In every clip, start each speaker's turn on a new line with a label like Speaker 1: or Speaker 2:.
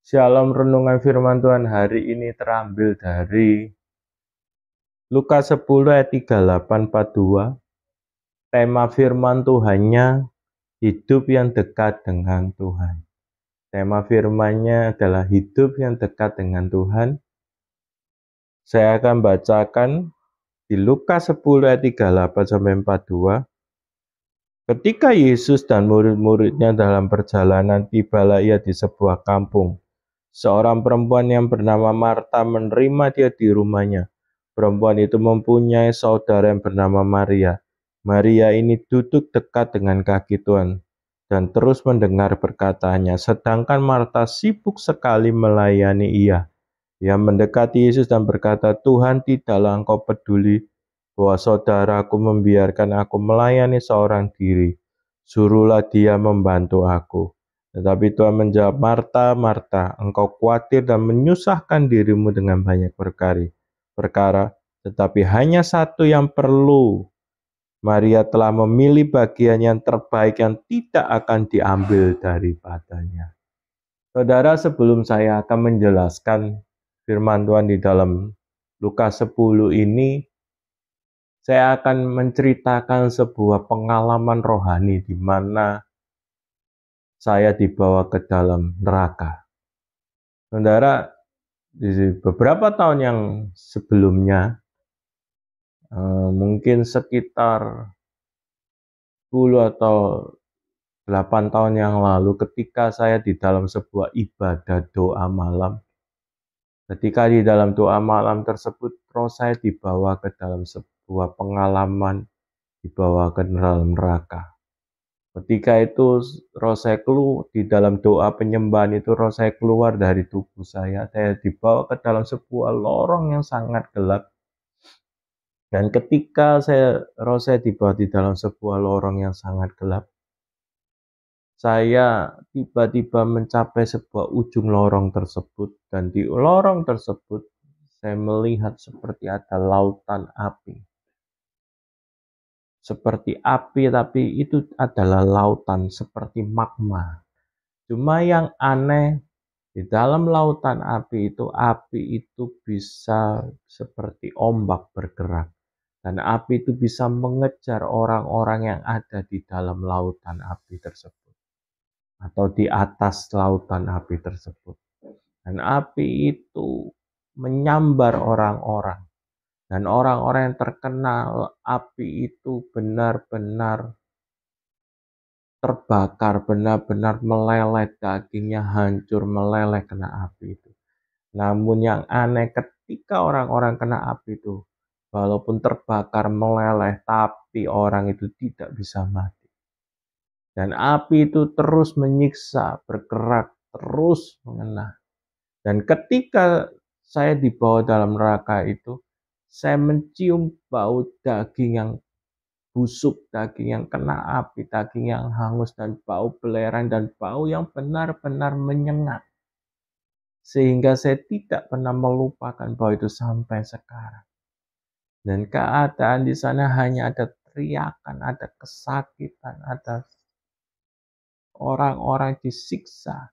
Speaker 1: Shalom, renungan firman Tuhan hari ini terambil dari Lukas 10 ayat 38-42. Tema firman Tuhannya hidup yang dekat dengan Tuhan. Tema firmannya adalah hidup yang dekat dengan Tuhan. Saya akan bacakan di Lukas 10 ayat 38-42. Ketika Yesus dan murid-muridnya dalam perjalanan, tibalah ia di sebuah kampung. Seorang perempuan yang bernama Marta menerima dia di rumahnya. Perempuan itu mempunyai saudara yang bernama Maria. Maria ini duduk dekat dengan kaki Tuhan dan terus mendengar perkataannya. Sedangkan Marta sibuk sekali melayani ia. Ia mendekati Yesus dan berkata, Tuhan, tidaklah engkau peduli bahwa saudaraku membiarkan aku melayani seorang diri. Suruhlah dia membantu aku. Tetapi Tuhan menjawab, Marta, Marta, engkau khawatir dan menyusahkan dirimu dengan banyak perkara, tetapi hanya satu yang perlu. Maria telah memilih bagian yang terbaik yang tidak akan diambil daripadanya. Saudara, sebelum saya akan menjelaskan firman Tuhan di dalam Lukas 10 ini, saya akan menceritakan sebuah pengalaman rohani di mana saya dibawa ke dalam neraka. Saudara, di beberapa tahun yang sebelumnya, mungkin sekitar 10 atau 8 tahun yang lalu, ketika saya di dalam sebuah ibadah doa malam, ketika di dalam doa malam tersebut, roh saya dibawa ke dalam sebuah pengalaman, dibawa ke dalam neraka. Ketika itu roh saya keluar di dalam doa penyembahan itu, roh saya keluar dari tubuh saya dibawa ke dalam sebuah lorong yang sangat gelap. Dan ketika roh saya dibawa di dalam sebuah lorong yang sangat gelap, saya tiba-tiba mencapai sebuah ujung lorong tersebut, dan di lorong tersebut saya melihat seperti ada lautan api. Seperti api, tapi itu adalah lautan seperti magma. Cuma yang aneh, di dalam lautan api itu bisa seperti ombak bergerak. Dan api itu bisa mengejar orang-orang yang ada di dalam lautan api tersebut, atau di atas lautan api tersebut. Dan api itu menyambar orang-orang. Dan orang-orang yang terkena api itu benar-benar terbakar, benar-benar meleleh, dagingnya hancur, meleleh kena api itu. Namun yang aneh, ketika orang-orang kena api itu, walaupun terbakar, meleleh, tapi orang itu tidak bisa mati. Dan api itu terus menyiksa, bergerak, terus mengena. Dan ketika saya dibawa dalam neraka itu, saya mencium bau daging yang busuk, daging yang kena api, daging yang hangus, dan bau belerang, dan bau yang benar-benar menyengat. Sehingga saya tidak pernah melupakan bau itu sampai sekarang. Dan keadaan di sana hanya ada teriakan, ada kesakitan, ada orang-orang disiksa.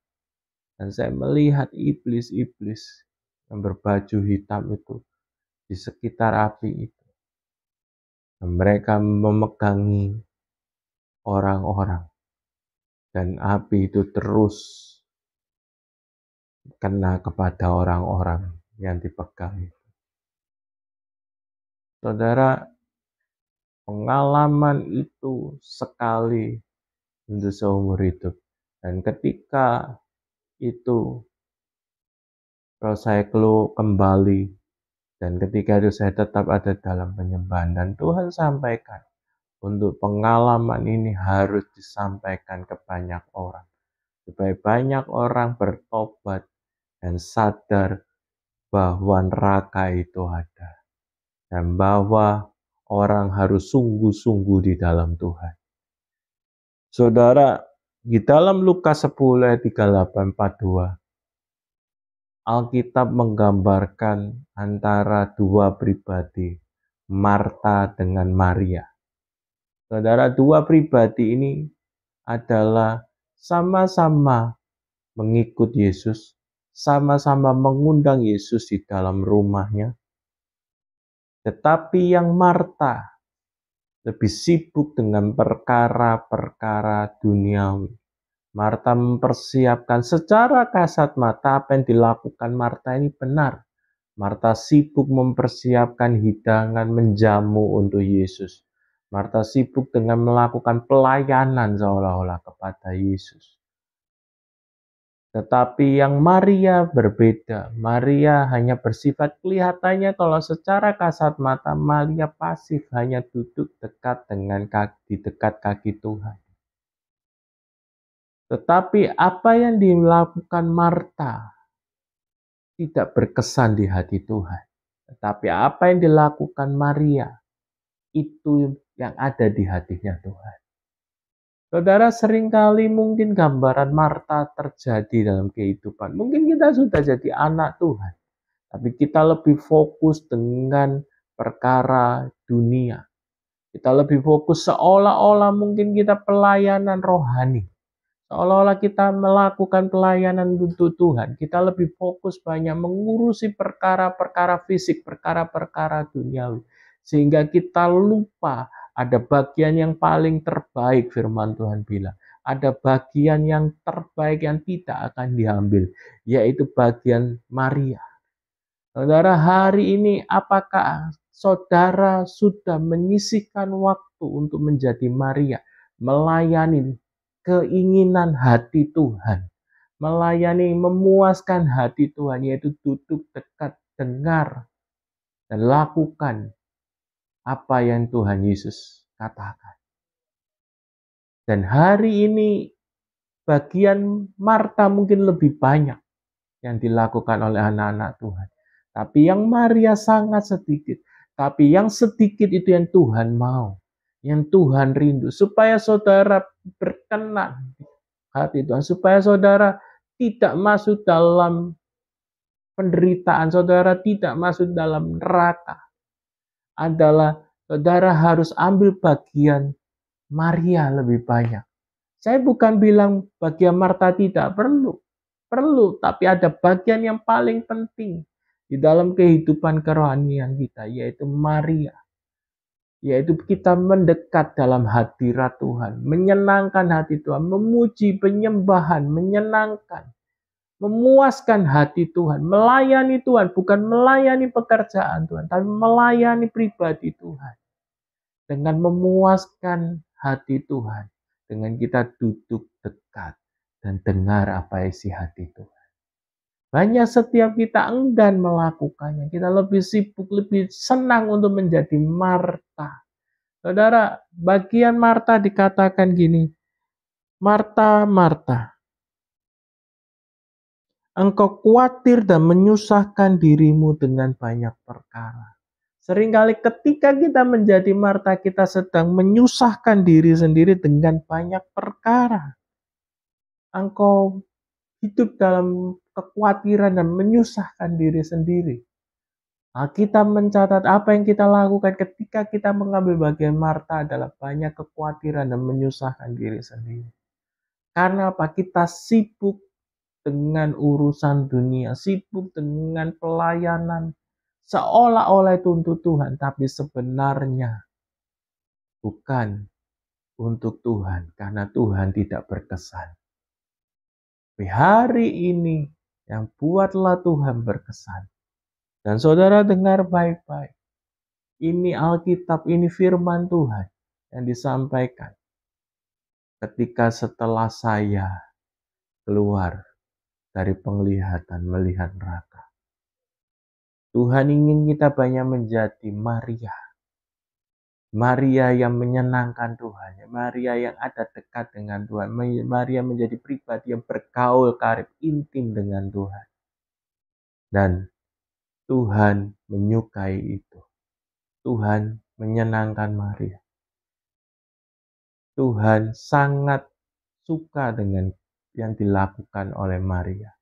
Speaker 1: Dan saya melihat iblis-iblis yang berbaju hitam itu di sekitar api itu. Dan mereka memegangi orang-orang. Dan api itu terus kena kepada orang-orang yang dipegang. Saudara, pengalaman itu sekali untuk seumur hidup. Dan ketika itu roh saya kembali, dan ketika itu saya tetap ada dalam penyembahan. Dan Tuhan sampaikan, untuk pengalaman ini harus disampaikan ke banyak orang, supaya banyak orang bertobat dan sadar bahwa neraka itu ada, dan bahwa orang harus sungguh-sungguh di dalam Tuhan. Saudara, di dalam Lukas 10 ayat 38-42, Alkitab menggambarkan antara dua pribadi, Marta dengan Maria. Saudara, dua pribadi ini adalah sama-sama mengikut Yesus, sama-sama mengundang Yesus di dalam rumahnya. Tetapi yang Marta lebih sibuk dengan perkara-perkara duniawi. Marta mempersiapkan secara kasat mata apa yang dilakukan Marta ini benar. Marta sibuk mempersiapkan hidangan menjamu untuk Yesus. Marta sibuk dengan melakukan pelayanan seolah-olah kepada Yesus. Tetapi yang Maria berbeda. Maria hanya bersifat kelihatannya kalau secara kasat mata Maria pasif, hanya duduk dekat dengan di dekat kaki Tuhan. Tetapi apa yang dilakukan Marta tidak berkesan di hati Tuhan. Tetapi apa yang dilakukan Maria itu yang ada di hatinya Tuhan. Saudara, seringkali mungkin gambaran Marta terjadi dalam kehidupan. Mungkin kita sudah jadi anak Tuhan, tapi kita lebih fokus dengan perkara dunia. Kita lebih fokus seolah-olah mungkin kita pelayanan rohani. Seolah-olah kita melakukan pelayanan untuk Tuhan. Kita lebih fokus banyak mengurusi perkara-perkara fisik, perkara-perkara duniawi. Sehingga kita lupa ada bagian yang paling terbaik, firman Tuhan bilang. Ada bagian yang terbaik yang tidak akan diambil, yaitu bagian Maria. Saudara, hari ini apakah saudara sudah menyisihkan waktu untuk menjadi Maria, melayani keinginan hati Tuhan, melayani, memuaskan hati Tuhan, yaitu duduk dekat, dengar, dan lakukan apa yang Tuhan Yesus katakan. Dan hari ini bagian Marta mungkin lebih banyak yang dilakukan oleh anak-anak Tuhan. Tapi yang Maria sangat sedikit. Tapi yang sedikit itu yang Tuhan mau. Yang Tuhan rindu. Supaya saudara berkenan hati Tuhan. Supaya saudara tidak masuk dalam penderitaan. Saudara tidak masuk dalam neraka. Adalah saudara harus ambil bagian Maria lebih banyak. Saya bukan bilang bagian Marta tidak perlu. Perlu, tapi ada bagian yang paling penting di dalam kehidupan kerohanian kita, yaitu Maria. Yaitu kita mendekat dalam hadirat Tuhan, menyenangkan hati Tuhan, memuji, penyembahan, menyenangkan, memuaskan hati Tuhan, melayani Tuhan, bukan melayani pekerjaan Tuhan, tapi melayani pribadi Tuhan. Dengan memuaskan hati Tuhan, dengan kita duduk dekat dan dengar apa isi hati Tuhan. Banyak setiap kita enggan melakukannya. Kita lebih sibuk, lebih senang untuk menjadi Marta. Saudara, bagian Marta dikatakan gini, Marta, Marta, engkau khawatir dan menyusahkan dirimu dengan banyak perkara. Seringkali ketika kita menjadi Marta, kita sedang menyusahkan diri sendiri dengan banyak perkara. Engkau hidup dalam kekhawatiran dan menyusahkan diri sendiri. Alkitab mencatat apa yang kita lakukan ketika kita mengambil bagian Marta adalah banyak kekhawatiran dan menyusahkan diri sendiri. Karena apa? Kita sibuk dengan urusan dunia, sibuk dengan pelayanan, seolah-olah itu untuk Tuhan, tapi sebenarnya bukan untuk Tuhan, karena Tuhan tidak berkesan. Tapi hari ini yang buatlah Tuhan berkesan. Dan saudara dengar baik-baik. Ini Alkitab, ini firman Tuhan yang disampaikan. Ketika setelah saya keluar dari penglihatan melihat neraka. Tuhan ingin kita banyak menjadi Maria. Maria yang menyenangkan Tuhan. Maria yang ada dekat dengan Tuhan. Maria menjadi pribadi yang bergaul karib intim dengan Tuhan. Dan Tuhan menyukai itu. Tuhan menyenangkan Maria. Tuhan sangat suka dengan yang dilakukan oleh Maria.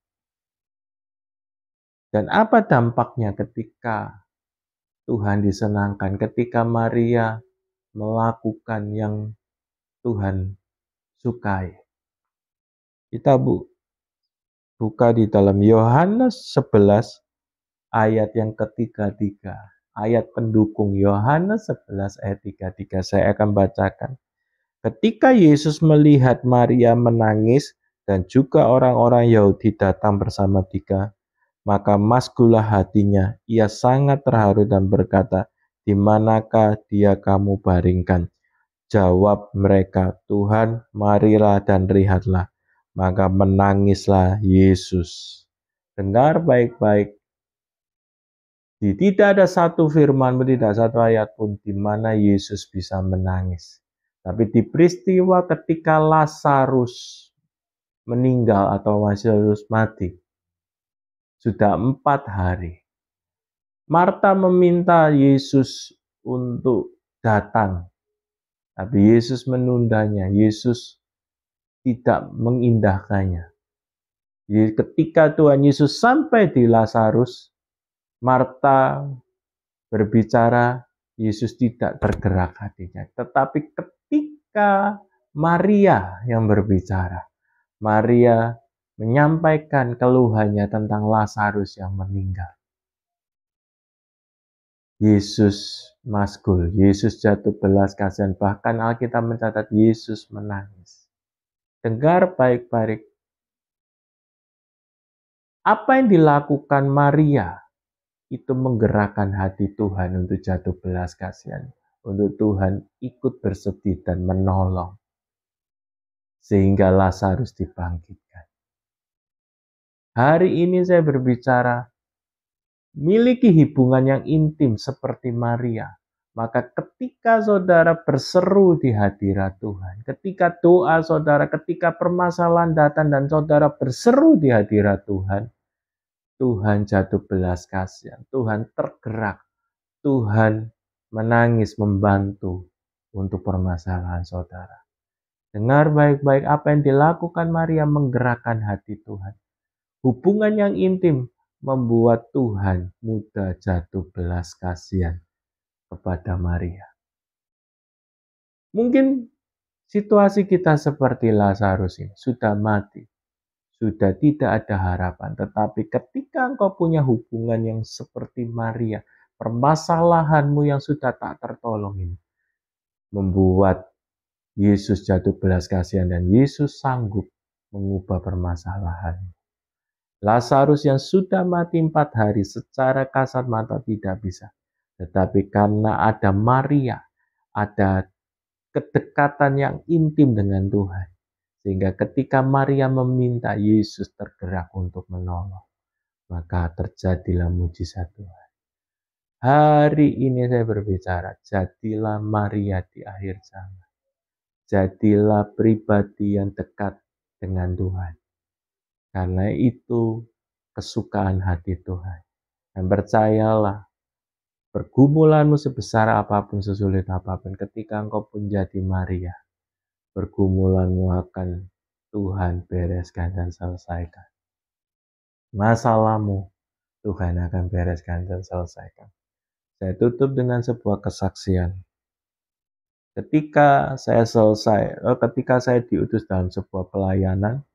Speaker 1: Dan apa dampaknya ketika Tuhan disenangkan, ketika Maria melakukan yang Tuhan sukai? Kita buka di dalam Yohanes 11 ayat yang ketiga-tiga. Ayat pendukung Yohanes 11 ayat 33. Saya akan bacakan. Ketika Yesus melihat Maria menangis dan juga orang-orang Yahudi datang bersama dia, maka maskulah hatinya. Ia sangat terharu dan berkata, "Di manakah dia kamu baringkan?" Jawab mereka, "Tuhan, marilah dan lihatlah." Maka menangislah Yesus. Dengar baik-baik. Tidak ada satu firman, tidak satu ayat pun di mana Yesus bisa menangis. Tapi di peristiwa ketika Lazarus meninggal atau Lazarus mati, sudah 4 hari. Marta meminta Yesus untuk datang, tapi Yesus menundanya. Yesus tidak mengindahkannya. Jadi ketika Tuhan Yesus sampai di Lazarus, Marta berbicara, Yesus tidak tergerak hatinya. Tetapi ketika Maria yang berbicara, Maria menyampaikan keluhannya tentang Lazarus yang meninggal. Yesus maskul, Yesus jatuh belas kasihan, bahkan Alkitab mencatat Yesus menangis. Dengar baik-baik, apa yang dilakukan Maria itu menggerakkan hati Tuhan untuk jatuh belas kasihan, untuk Tuhan ikut bersedih dan menolong, sehingga Lazarus dibangkitkan. Hari ini saya berbicara, miliki hubungan yang intim seperti Maria. Maka ketika saudara berseru di hadirat Tuhan, ketika doa saudara, ketika permasalahan datang dan saudara berseru di hadirat Tuhan, Tuhan jatuh belas kasihan, Tuhan tergerak, Tuhan menangis membantu untuk permasalahan saudara. Dengar baik-baik apa yang dilakukan Maria menggerakkan hati Tuhan. Hubungan yang intim membuat Tuhan mudah jatuh belas kasihan kepada Maria. Mungkin situasi kita seperti Lazarus ini, sudah mati, sudah tidak ada harapan. Tetapi ketika engkau punya hubungan yang seperti Maria, permasalahanmu yang sudah tak tertolong ini, membuat Yesus jatuh belas kasihan dan Yesus sanggup mengubah permasalahan. Lazarus yang sudah mati 4 hari secara kasat mata tidak bisa. Tetapi karena ada Maria, ada kedekatan yang intim dengan Tuhan. Sehingga ketika Maria meminta, Yesus tergerak untuk menolong. Maka terjadilah mujizat Tuhan. Hari ini saya berbicara, jadilah Maria di akhir zaman. Jadilah pribadi yang dekat dengan Tuhan. Karena itu kesukaan hati Tuhan. Dan percayalah, pergumulanmu sebesar apapun, sesulit apapun, ketika engkau pun jadi Maria, pergumulanmu akan Tuhan bereskan dan selesaikan. Masalahmu Tuhan akan bereskan dan selesaikan. Saya tutup dengan sebuah kesaksian. Ketika saya diutus dalam sebuah pelayanan,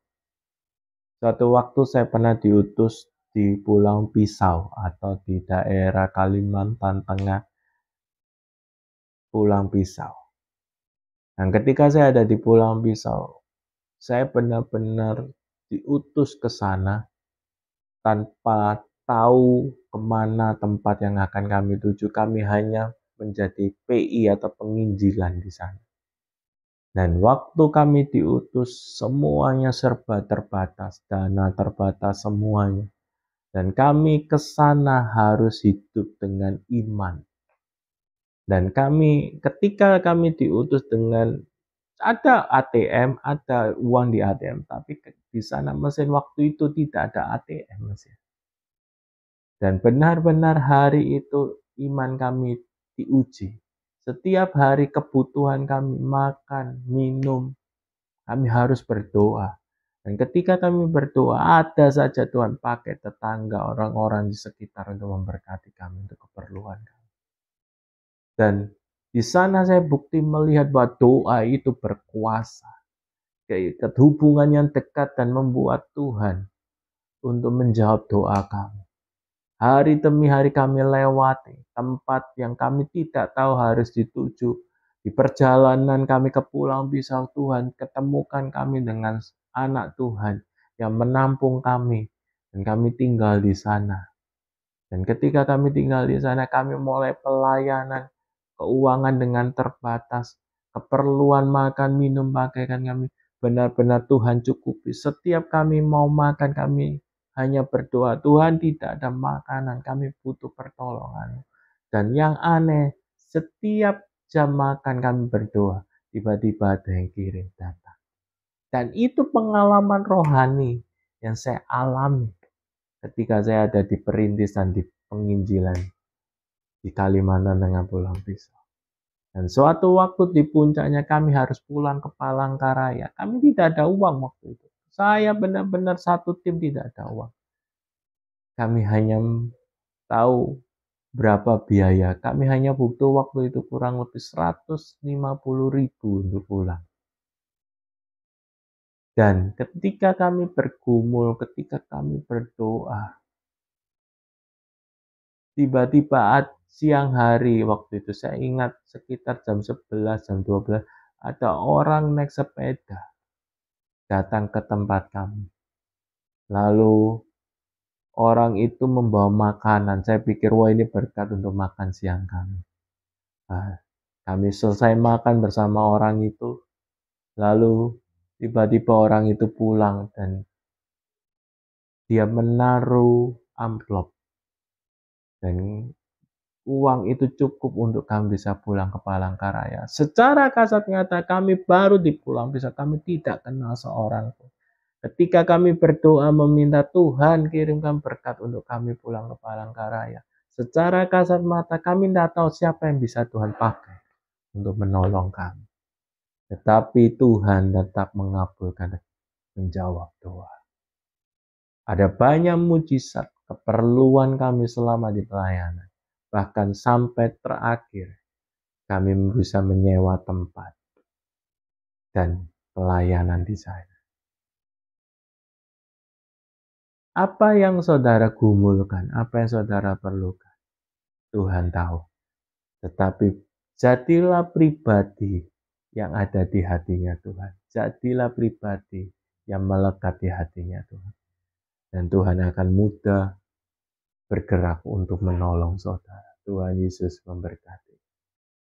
Speaker 1: suatu waktu saya pernah diutus di Pulau Pisau atau di daerah Kalimantan Tengah, Pulau Pisau. Dan ketika saya ada di Pulau Pisau, saya benar-benar diutus ke sana tanpa tahu kemana tempat yang akan kami tuju. Kami hanya menjadi PI atau penginjilan di sana. Dan waktu kami diutus, semuanya serba terbatas, dana terbatas semuanya. Dan kami ke sana harus hidup dengan iman. Dan ketika kami diutus dengan ada ATM, ada uang di ATM, tapi di sana mesin waktu itu tidak ada ATM mesin. Dan benar-benar hari itu iman kami diuji. Setiap hari kebutuhan kami makan, minum, kami harus berdoa. Dan ketika kami berdoa, ada saja Tuhan pakai tetangga, orang-orang di sekitar untuk memberkati kami untuk keperluan kami. Dan di sana saya bukti melihat bahwa doa itu berkuasa. Hubungan yang dekat dan membuat Tuhan untuk menjawab doa kami. Hari demi hari kami lewati tempat yang kami tidak tahu harus dituju. Di perjalanan kami ke Pulau Pisau, Tuhan ketemukan kami dengan anak Tuhan yang menampung kami. Dan kami tinggal di sana. Dan ketika kami tinggal di sana, kami mulai pelayanan keuangan dengan terbatas. Keperluan makan, minum, pakaian kami benar-benar Tuhan cukupi. Setiap kami mau makan, kami hanya berdoa, Tuhan tidak ada makanan, kami butuh pertolongan. Dan yang aneh, setiap jam makan kami berdoa, tiba-tiba ada yang kirim datang. Dan itu pengalaman rohani yang saya alami ketika saya ada di perintisan di penginjilan di Kalimantan Tengah Pulau Pisau. Dan suatu waktu di puncaknya kami harus pulang ke Palangkaraya. Kami tidak ada uang waktu itu. Saya benar-benar satu tim tidak ada uang. Kami hanya tahu berapa biaya. Kami hanya butuh waktu itu kurang lebih 150.000 untuk pulang. Dan ketika kami bergumul, ketika kami berdoa, tiba-tiba siang hari waktu itu, saya ingat sekitar jam 11, jam 12, ada orang naik sepeda datang ke tempat kami. Lalu orang itu membawa makanan. Saya pikir, wah ini berkat untuk makan siang kami. Nah, kami selesai makan bersama orang itu. Lalu tiba-tiba orang itu pulang dan dia menaruh amplop. Dan uang itu cukup untuk kami bisa pulang ke Palangkaraya. Secara kasat mata kami baru di Pulau Pisau, kami tidak kenal seorang pun. Ketika kami berdoa meminta Tuhan kirimkan berkat untuk kami pulang ke Palangkaraya. Secara kasat mata kami tidak tahu siapa yang bisa Tuhan pakai untuk menolong kami. Tetapi Tuhan tetap mengabulkan dan menjawab doa. Ada banyak mujizat keperluan kami selama di pelayanan. Bahkan sampai terakhir kami bisa menyewa tempat dan pelayanan di sana. Apa yang saudara gumulkan, apa yang saudara perlukan, Tuhan tahu. Tetapi jadilah pribadi yang ada di hatinya Tuhan. Jadilah pribadi yang melekat di hatinya Tuhan. Dan Tuhan akan mudah bergerak untuk menolong saudara. Tuhan Yesus memberkati.